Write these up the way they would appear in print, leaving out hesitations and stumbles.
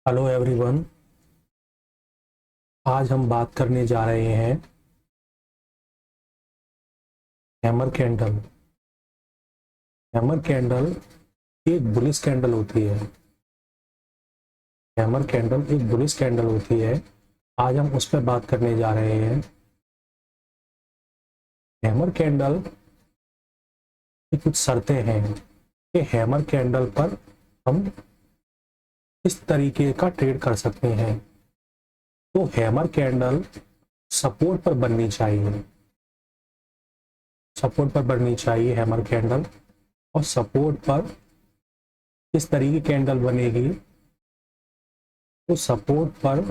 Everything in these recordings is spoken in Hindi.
Hello everyone. आज हम बात करने जा रहे हैं हैमर कैंडल। हैमर कैंडल एक बुलिश कैंडल होती है। हैमर कैंडल एक बुलिश कैंडल होती है। आज हम उस पर बात करने जा रहे हैं। हैमर कैंडल की कुछ शर्तें हैं कि हैमर कैंडल पर हम इस तरीके का ट्रेड कर सकते हैं। तो हैमर कैंडल सपोर्ट पर बननी चाहिए। सपोर्ट पर बननी चाहिए हैमर कैंडल। और सपोर्ट पर किस तरीके की कैंडल बनेगी, तो सपोर्ट पर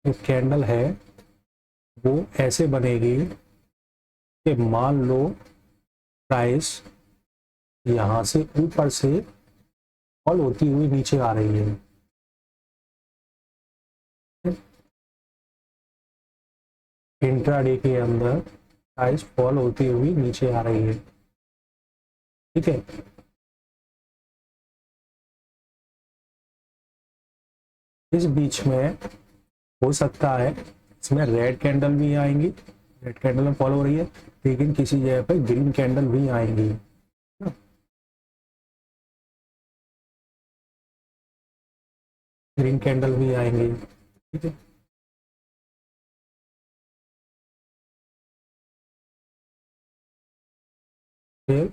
जो कैंडल है वो ऐसे बनेगी कि मान लो प्राइस यहाँ से ऊपर से फॉल होती हुई नीचे आ रही है। इंट्राडे के अंदर प्राइस फॉल होती हुई नीचे आ रही है। ठीक है। इस बीच में हो सकता है इसमें रेड कैंडल भी आएंगी। रेड कैंडल में फॉल हो रही है, लेकिन किसी जगह पर ग्रीन कैंडल भी आएंगी। ग्रीन कैंडल भी आएंगी। ठीक है। फिर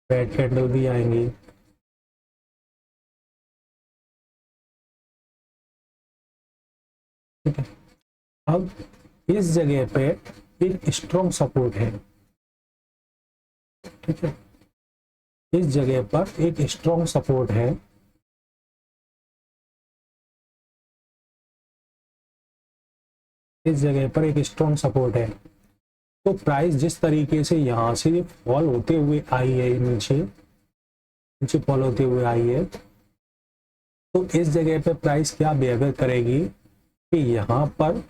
रेड कैंडल भी आएंगी। ठीक है। अब इस जगह पे एक स्ट्रॉन्ग सपोर्ट है। ठीक है। इस जगह पर एक स्ट्रॉन्ग सपोर्ट है। इस जगह पर एक स्ट्रॉन्ग सपोर्ट है। तो प्राइस जिस तरीके से यहाँ से फॉल होते हुए आई है, नीचे नीचे फॉल होते हुए आई है, तो इस जगह पे प्राइस क्या बिहेवियर करेगी कि यहाँ पर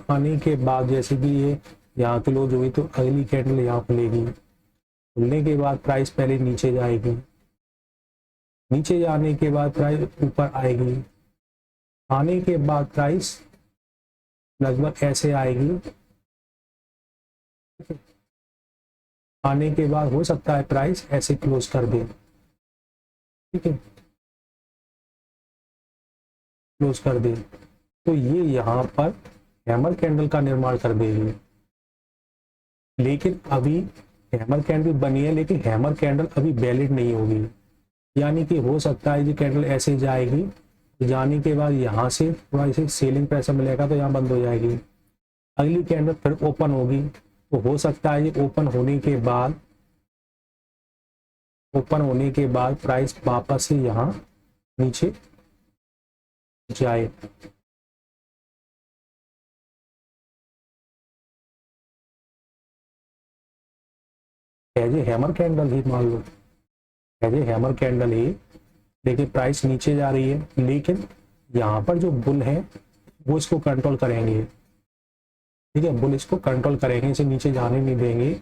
आने के बाद जैसे कि ये यहाँ क्लोज हुई तो अगली कैंडल यहाँ खुलेगी। खुलने के बाद प्राइस पहले नीचे जाएगी। नीचे जाने के बाद प्राइस ऊपर आएगी। आने के बाद प्राइस लगभग ऐसे आएगी। आने के बाद हो सकता है प्राइस ऐसे क्लोज कर दे। ठीक है। क्लोज कर दे तो ये यहाँ पर हैमर कैंडल का निर्माण कर देगी। लेकिन अभी हैमर कैंडल बनी है, लेकिन हैमर कैंडल अभी वैलिड नहीं होगी। यानी कि हो सकता है ये कैंडल ऐसे जाएगी, जाने के बाद यहाँ से थोड़ा इसे सेलिंग प्रेशर मिलेगा तो यहाँ बंद हो जाएगी। अगली कैंडल फिर ओपन होगी, तो हो सकता है ये ओपन होने के बाद प्राइस वापस से यहाँ नीचे जाए। एज ए हैमर कैंडल ही मान लो, एज ए हैमर कैंडल ही, देखिए प्राइस नीचे जा रही है, लेकिन यहाँ पर जो बुल है वो इसको कंट्रोल करेंगे। ठीक है। बुल इसको कंट्रोल करेंगे, इसे नीचे जाने नहीं देंगे।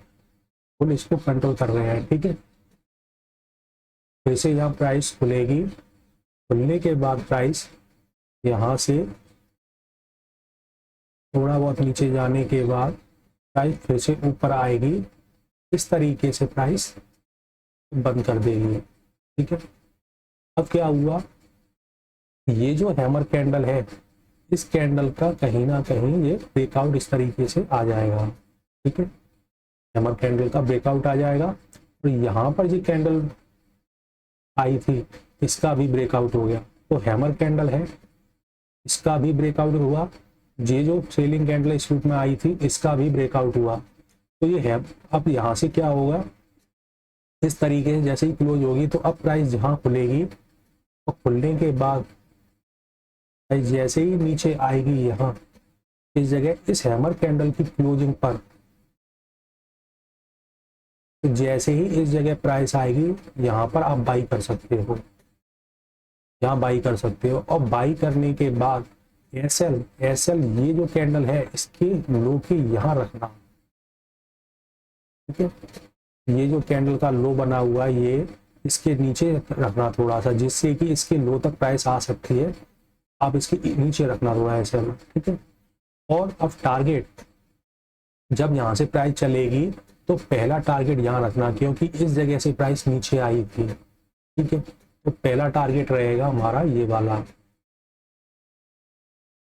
बुल इसको कंट्रोल कर रहे हैं। ठीक है। फिर से यहाँ प्राइस खुलेगी। खुलने के बाद प्राइस यहाँ से थोड़ा बहुत नीचे जाने के बाद प्राइस फिर से ऊपर आएगी। इस तरीके से प्राइस बंद कर देगी। ठीक है। अब क्या हुआ, ये जो हैमर कैंडल है, इस कैंडल का कहीं ना कहीं ये ब्रेकआउट इस तरीके से आ जाएगा। ठीक है। हैमर कैंडल का ब्रेकआउट आ जाएगा। तो यहाँ पर जो कैंडल आई थी इसका भी ब्रेकआउट हो गया। तो हैमर कैंडल है, इसका भी ब्रेकआउट हुआ। ये जो सेलिंग कैंडल इस रूप में आई थी इसका भी ब्रेकआउट हुआ। तो ये है। अब यहाँ से क्या होगा, इस तरीके से जैसे ही क्लोज होगी तो अब प्राइस जहाँ खुलेगी, तो खुलने के बाद प्राइस जैसे ही नीचे आएगी यहाँ इस जगह, इस हैमर कैंडल की क्लोजिंग पर, तो जैसे ही इस जगह प्राइस आएगी यहाँ पर आप बाई कर सकते हो। यहाँ बाई कर सकते हो। और बाई करने के बाद एस एल ये जो कैंडल है इसके लो के यहाँ रखना, ठीक है। ये जो कैंडल का लो बना हुआ है ये इसके नीचे रखना थोड़ा सा, जिससे कि इसके लो तक प्राइस आ सकती है। आप इसके नीचे रखना थोड़ा एसएल, ठीक है। और अब टारगेट जब यहाँ से प्राइस चलेगी तो पहला टारगेट यहाँ रखना, क्योंकि इस जगह से प्राइस नीचे आई थी, ठीक है। तो पहला टारगेट रहेगा हमारा ये वाला,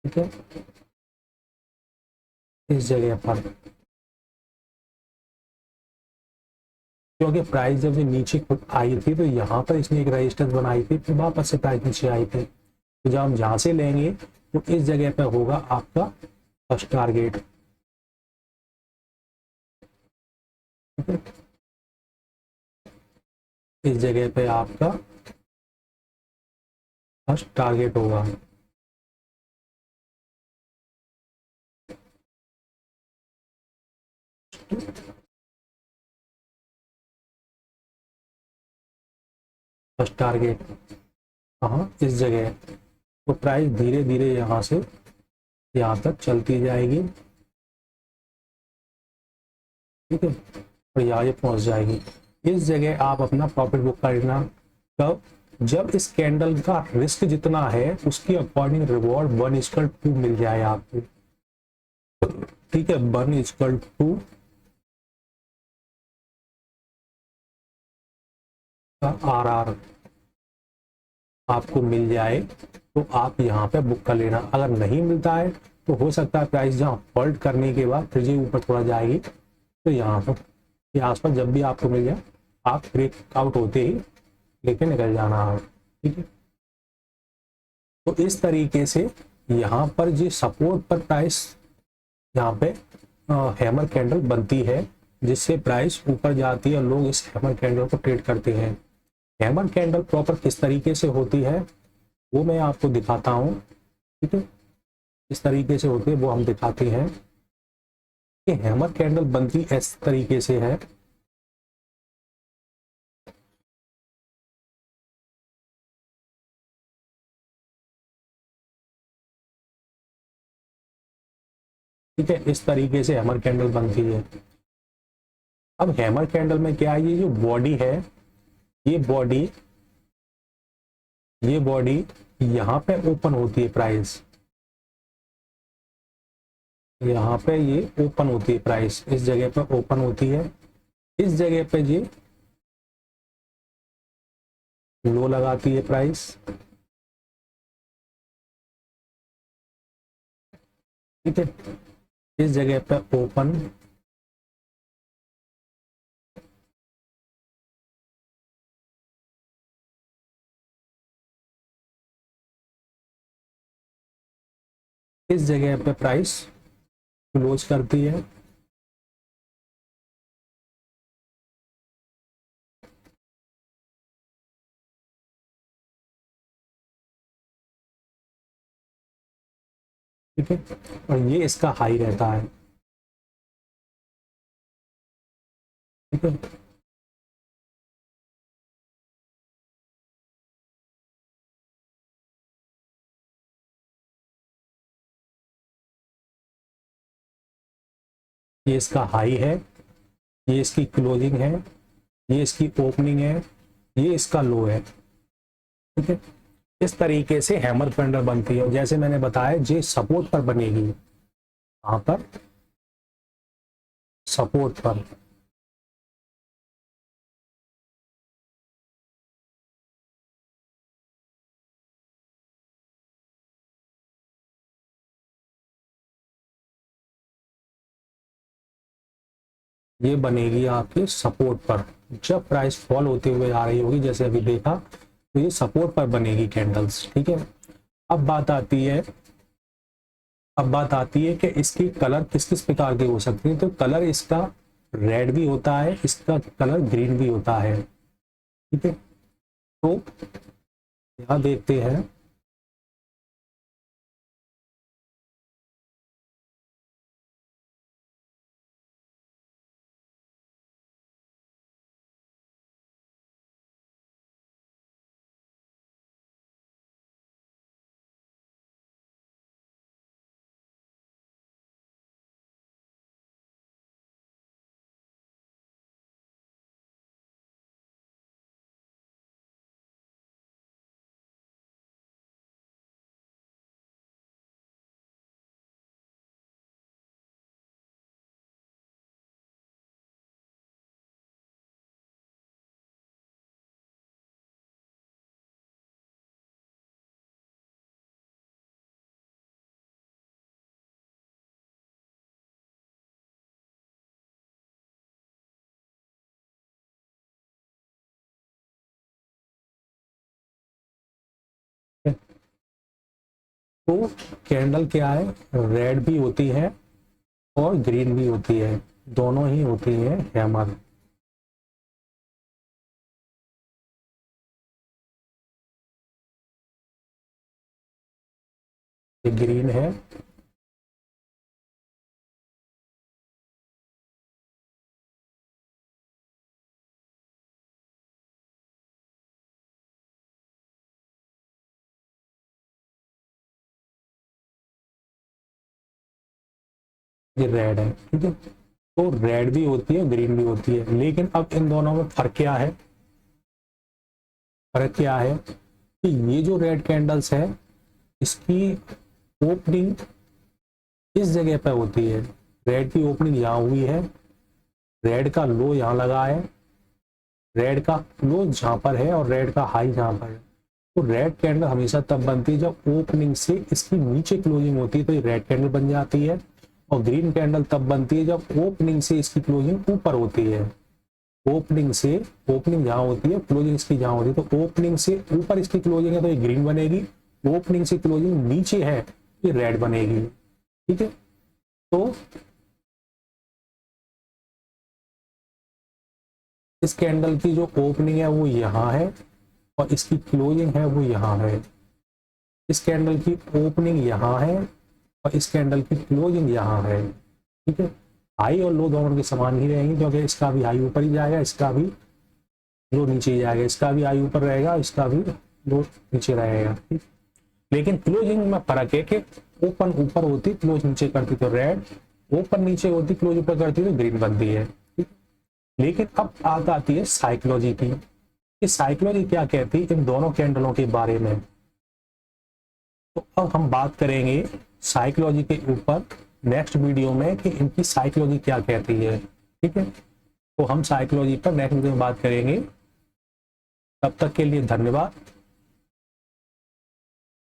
ठीक है, इस जगह पर। क्योंकि प्राइस जब ये नीचे आई थी तो यहाँ पर इसने एक रेजिस्टेंस बनाई थी, फिर वापस से प्राइस नीचे आई थी। तो जब हम यहाँ से लेंगे तो इस जगह पर होगा आपका फर्स्ट टारगेट, ठीक है। इस जगह पे आपका फर्स्ट टारगेट होगा, फर्स्ट टारगेट हाँ इस जगह। तो प्राइस धीरे धीरे यहाँ से यहाँ तक चलती जाएगी, ठीक है, और यहाँ ये पहुँच जाएगी। इस जगह आप अपना प्रॉफिट बुक करना कब, जब इस कैंडल का रिस्क जितना है उसके अकॉर्डिंग रिवॉर्ड 1:2 मिल जाए आपको, ठीक है। 1:2 का RR आपको मिल जाए तो आप यहाँ पे बुक कर लेना। अगर नहीं मिलता है तो हो सकता है प्राइस जहाँ होल्ड करने के बाद फिर ये ऊपर थोड़ा जाएगी, तो यहाँ पर ये आसपास जब भी आपको मिल जाए आप ब्रेकआउट होते ही लेके निकल जाना है, ठीक है। तो इस तरीके से यहाँ पर जो सपोर्ट पर प्राइस यहाँ पे हैमर कैंडल बनती है, जिससे प्राइस ऊपर जाती है और लोग इस हैमर कैंडल को ट्रेड करते हैं। हैमर कैंडल प्रॉपर किस तरीके से होती है वो मैं आपको दिखाता हूँ, ठीक है। इस तरीके से होती है वो हम दिखाते हैं कि हैमर कैंडल बनती इस तरीके से है, ठीक है। इस तरीके से हैमर कैंडल बनती है। अब हैमर कैंडल में क्या है, ये जो बॉडी है ये बॉडी यहाँ पे ओपन होती है प्राइस, यहाँ पे ये ओपन होती है प्राइस, इस जगह पे ओपन होती है। इस जगह पे ये लो लगाती है प्राइस, ठीक है। इस जगह पे ओपन, इस जगह पे प्राइस क्लोज करती है, ठीक है। और ये इसका हाई रहता है, ठीक है। ये इसका हाई है, ये इसकी क्लोजिंग है, ये इसकी ओपनिंग है, ये इसका लो है, ठीक है। इस तरीके से हैमर कैंडल बनती है। जैसे मैंने बताया ये सपोर्ट पर बनेगी, यहाँ पर सपोर्ट पर, ये बनेगी आपके सपोर्ट पर। जब प्राइस फॉल होते हुए आ रही होगी जैसे अभी देखा, तो ये सपोर्ट पर बनेगी कैंडल्स, ठीक है। अब बात आती है कि इसकी कलर किस किस प्रकार के हो सकते हैं। तो कलर इसका रेड भी होता है, इसका कलर ग्रीन भी होता है, ठीक है। तो यहाँ देखते हैं, तो कैंडल क्या है, रेड भी होती है और ग्रीन भी होती है, दोनों ही होती है हैमर। ये ग्रीन है, ये रेड है, ठीक है। तो रेड भी होती है, ग्रीन भी होती है, लेकिन अब इन दोनों में फर्क क्या है, फर्क क्या है कि ये जो रेड कैंडल्स है इसकी ओपनिंग इस जगह पर होती है, रेड की ओपनिंग यहाँ हुई है, रेड का लो यहाँ लगा है, रेड का लो जहाँ पर है और रेड का हाई जहाँ पर है। तो रेड कैंडल हमेशा तब बनती है जब ओपनिंग से इसकी नीचे क्लोजिंग होती है, तो ये रेड कैंडल बन जाती है। और ग्रीन कैंडल तब बनती है जब ओपनिंग से इसकी क्लोजिंग ऊपर होती है, ओपनिंग से, ओपनिंग जहाँ होती है क्लोजिंग इसकी जहाँ होती है, तो ओपनिंग से ऊपर इसकी क्लोजिंग है तो ये ग्रीन बनेगी, ओपनिंग से क्लोजिंग नीचे है ये रेड बनेगी, ठीक है। तो इस कैंडल की जो ओपनिंग है वो यहाँ है और इसकी क्लोजिंग है वो यहाँ है, इस कैंडल की ओपनिंग यहाँ है और इस कैंडल की क्लोजिंग यहाँ है, ठीक है। हाई और लो दोनों के समान ही रहेंगे क्योंकि इसका भी हाई ऊपर ही जाएगा, इसका भी लो नीचे ही जाएगा, इसका भी हाई ऊपर रहेगा, इसका भी लो नीचे रहेगा, ठीक। लेकिन क्लोजिंग में फर्क है कि ओपन ऊपर होती क्लोज नीचे करती तो रेड, ओपन नीचे होती क्लोज ऊपर करती तो ग्रीन बनती है, ठीक। लेकिन अब बात आती है साइकोलॉजी की, कि साइकोलॉजी क्या कहती है इन दोनों कैंडलों के बारे में। तो अब हम बात करेंगे साइकोलॉजी के ऊपर नेक्स्ट वीडियो में कि इनकी साइकोलॉजी क्या कहती है, ठीक है। तो हम साइकोलॉजी पर नेक्स्ट वीडियो में बात करेंगे। तब तक के लिए धन्यवाद।